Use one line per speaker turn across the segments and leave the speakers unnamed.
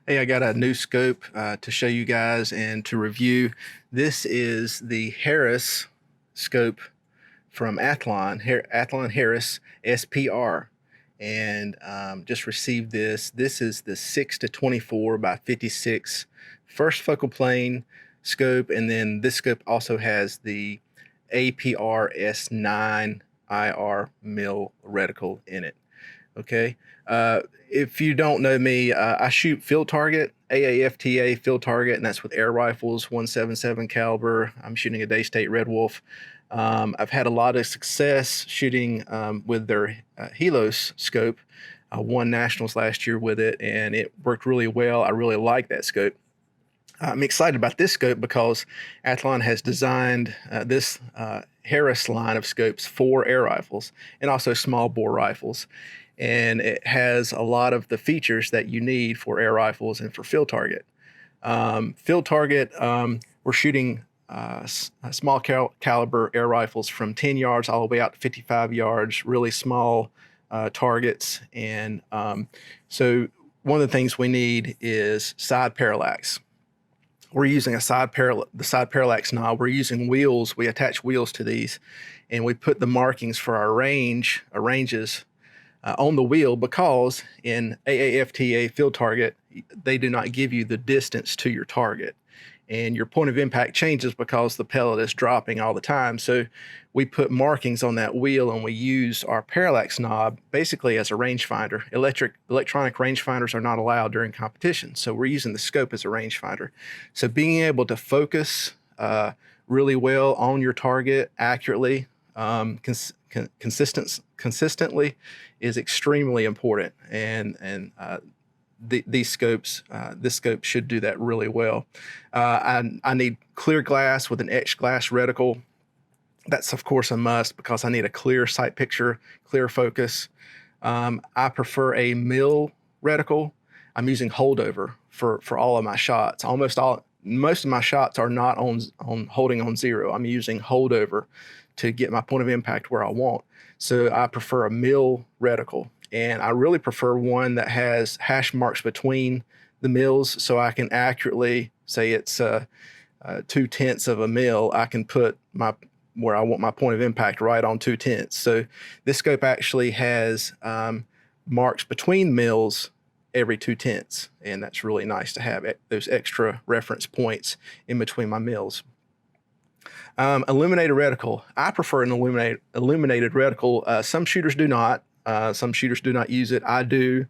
Hey, I got a new scope to show you guys and to review. This is the Harris scope from ATHLON Harris SPR, and just received this. This is the 6 to 24 by 56 first focal plane scope, and then this scope also has the APR S9 IR mil reticle in it. Okay. If you don't know me, I shoot field target, AAFTA field target, and that's with air rifles, 177 caliber. I'm shooting a Daystate Red Wolf. I've had a lot of success shooting with their Helos scope. I won nationals last year with it, and it worked really well. I really like that scope. I'm excited about this scope because Athlon has designed this Harris line of scopes for air rifles and also small bore rifles. And it has a lot of the features that you need for air rifles and for field target. Field target, we're shooting small caliber air rifles from 10 yards all the way out to 55 yards, really small targets. And so one of the things we need is side parallax. We're using the side parallax knob. We're using wheels. We attach wheels to these, and we put the markings for our ranges on the wheel, because in AAFTA field target, they do not give you the distance to your target, and your point of impact changes because the pellet is dropping all the time. So we put markings on that wheel, and we use our parallax knob basically as a rangefinder. Electronic rangefinders are not allowed during competition, so we're using the scope as a rangefinder. So being able to focus really well on your target accurately, consistently is extremely important, and these scopes, this scope should do that really well. I need clear glass with an etched glass reticle. That's of course a must because I need a clear sight picture, clear focus. I prefer a mil reticle. I'm using holdover for all of my shots. Most of my shots are not on holding on zero. I'm using holdover to get my point of impact where I want. So I prefer a mil reticle, and I really prefer one that has hash marks between the mils, so I can accurately say it's 2/10 of a mil. I can put where I want my point of impact right on 2/10. So this scope actually has marks between mils every 2/10, and that's really nice to have those extra reference points in between my mils. Illuminated reticle. I prefer an illuminated reticle. Some shooters do not. Some shooters do not use it. I do,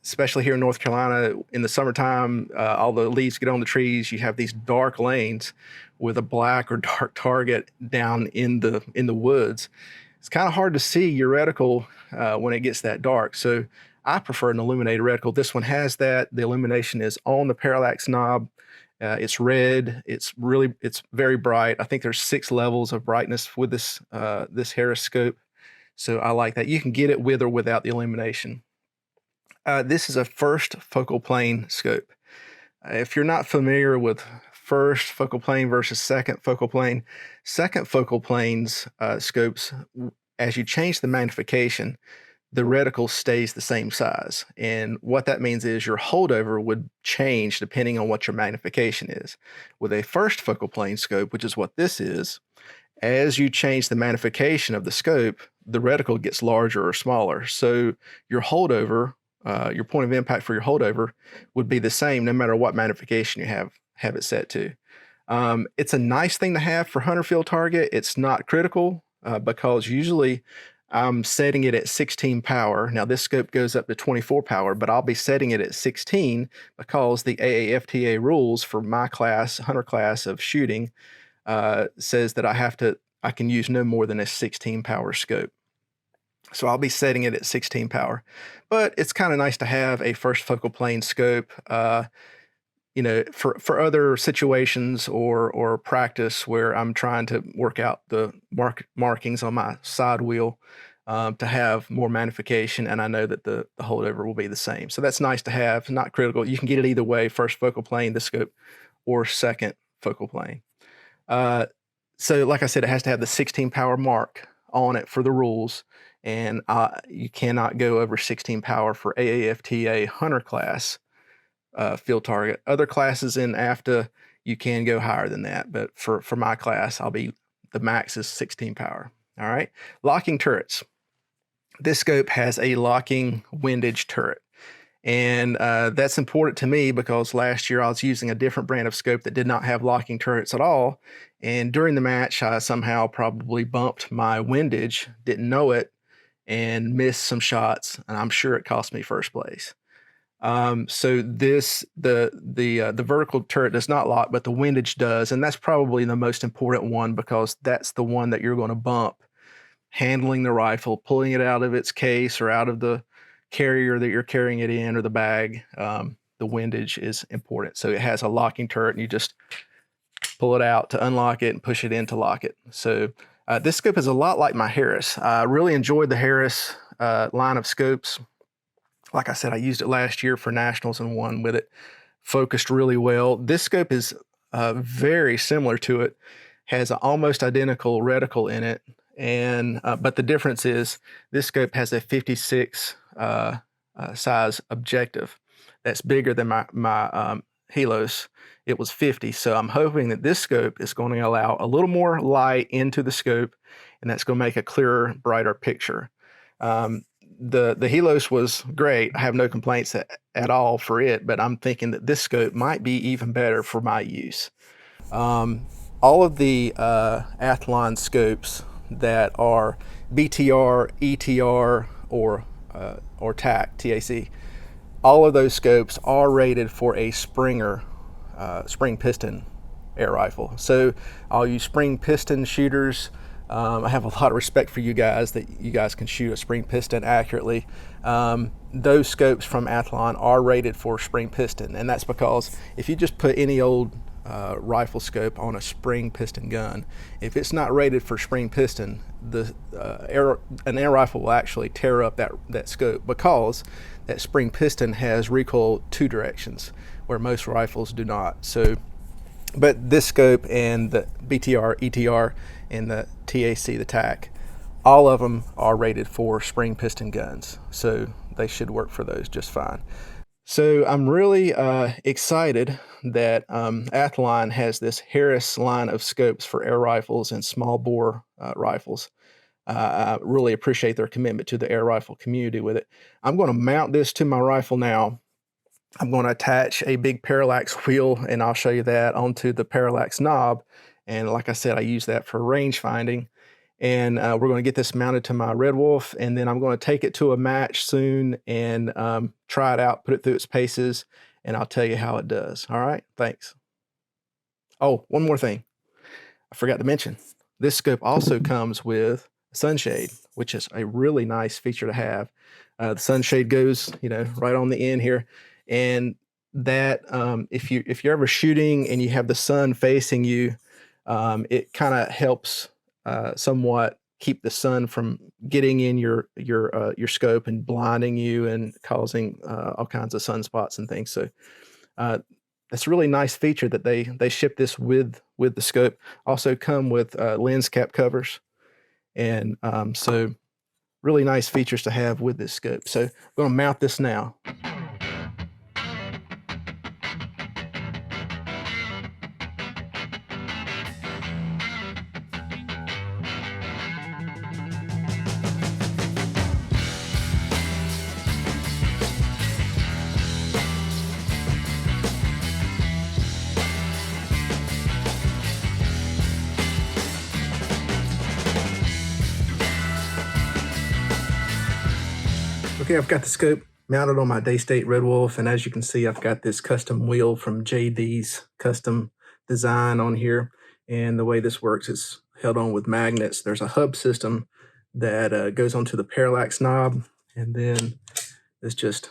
especially here in North Carolina in the summertime. All the leaves get on the trees. You have these dark lanes with a black or dark target down in the woods. It's kind of hard to see your reticle when it gets that dark. So I prefer an illuminated reticle. This one has that. The illumination is on the parallax knob. It's red. It's very bright. I think there's 6 levels of brightness with this Harris scope. So I like that. You can get it with or without the illumination. This is a first focal plane scope. If you're not familiar with first focal plane versus second focal plane planes scopes, as you change the magnification, the reticle stays the same size. And what that means is your holdover would change depending on what your magnification is. With a first focal plane scope, which is what this is, as you change the magnification of the scope, the reticle gets larger or smaller. So your holdover, your point of impact for your holdover would be the same no matter what magnification you have it set to. It's a nice thing to have for hunter field target. It's not critical because usually I'm setting it at 16 power. Now this scope goes up to 24 power, but I'll be setting it at 16 because the AAFTA rules for my class, hunter class of shooting, says that I can use no more than a 16 power scope. So I'll be setting it at 16 power, but it's kind of nice to have a first focal plane scope, for other situations or practice where I'm trying to work out the markings on my side wheel to have more magnification, and I know that the holdover will be the same. So that's nice to have, not critical. You can get it either way, first focal plane, the scope, or second focal plane. So like I said, it has to have the 16 power mark on it for the rules, and you cannot go over 16 power for AAFTA hunter class field target. Other classes in AFTA, you can go higher than that, but for my class, the max is 16 power. All right, locking turrets. This scope has a locking windage turret. And that's important to me because last year I was using a different brand of scope that did not have locking turrets at all. And during the match, I somehow probably bumped my windage, didn't know it, and missed some shots. And I'm sure it cost me first place. So the vertical turret does not lock, but the windage does. And that's probably the most important one because that's the one that you're going to bump handling the rifle, pulling it out of its case or out of the carrier that you're carrying it in or the bag. The windage is important. So it has a locking turret and you just pull it out to unlock it and push it in to lock it. So this scope is a lot like my Harris. I really enjoyed the Harris line of scopes. Like I said, I used it last year for nationals and won with it. Focused really well. This scope is very similar to it. Has an almost identical reticle in it. And but the difference is this scope has a 56 size objective. That's bigger than my Helos. It was 50. So I'm hoping that this scope is going to allow a little more light into the scope, and that's going to make a clearer, brighter picture. The Helos was great. I have no complaints at all for it, but I'm thinking that this scope might be even better for my use. All of the ATHLON scopes that are BTR, ETR, or TAC, all of those scopes are rated for a Springer, spring piston air rifle. So all you spring piston shooters, I have a lot of respect for you guys that you guys can shoot a spring piston accurately. Those scopes from ATHLON are rated for spring piston, and that's because if you just put any old rifle scope on a spring piston gun, if it's not rated for spring piston, an air rifle will actually tear up that scope because that spring piston has recoil 2 directions where most rifles do not. So, but this scope and the BTR, ETR, and the TAC, the TAC, all of them are rated for spring piston guns, so they should work for those just fine. So I'm really excited that ATHLON has this Harris line of scopes for air rifles and small bore rifles. I really appreciate their commitment to the air rifle community with it. I'm going to mount this to my rifle now. I'm going to attach a big Parallax wheel, and I'll show you that, onto the Parallax knob. And like I said, I use that for range finding. And we're going to get this mounted to my Red Wolf, and then I'm going to take it to a match soon and try it out, put it through its paces, and I'll tell you how it does. All right, thanks. Oh, one more thing I forgot to mention. This scope also comes with Sunshade, which is a really nice feature to have. The Sunshade goes, right on the end here, and that if you're ever shooting and you have the sun facing you, it kind of helps somewhat keep the sun from getting in your scope and blinding you and causing all kinds of sunspots and things. So that's a really nice feature that they ship this with the scope. Also come with lens cap covers, and so really nice features to have with this scope. So I'm going to mount this now. Okay, I've got the scope mounted on my Daystate Red Wolf, and as you can see, I've got this custom wheel from JD's custom design on here. And the way this works is held on with magnets. There's a hub system that goes onto the Parallax knob, and then it's just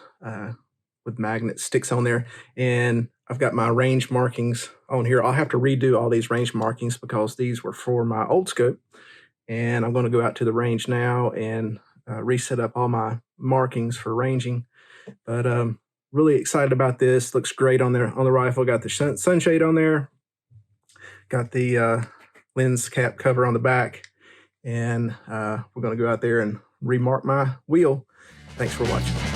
with magnets sticks on there. And I've got my range markings on here. I'll have to redo all these range markings because these were for my old scope. And I'm going to go out to the range now and reset up all my markings for ranging. But really excited about this. Looks great on there on the rifle. Got the sunshade on there. Got the lens cap cover on the back. And we're going to go out there and remark my wheel. Thanks for watching.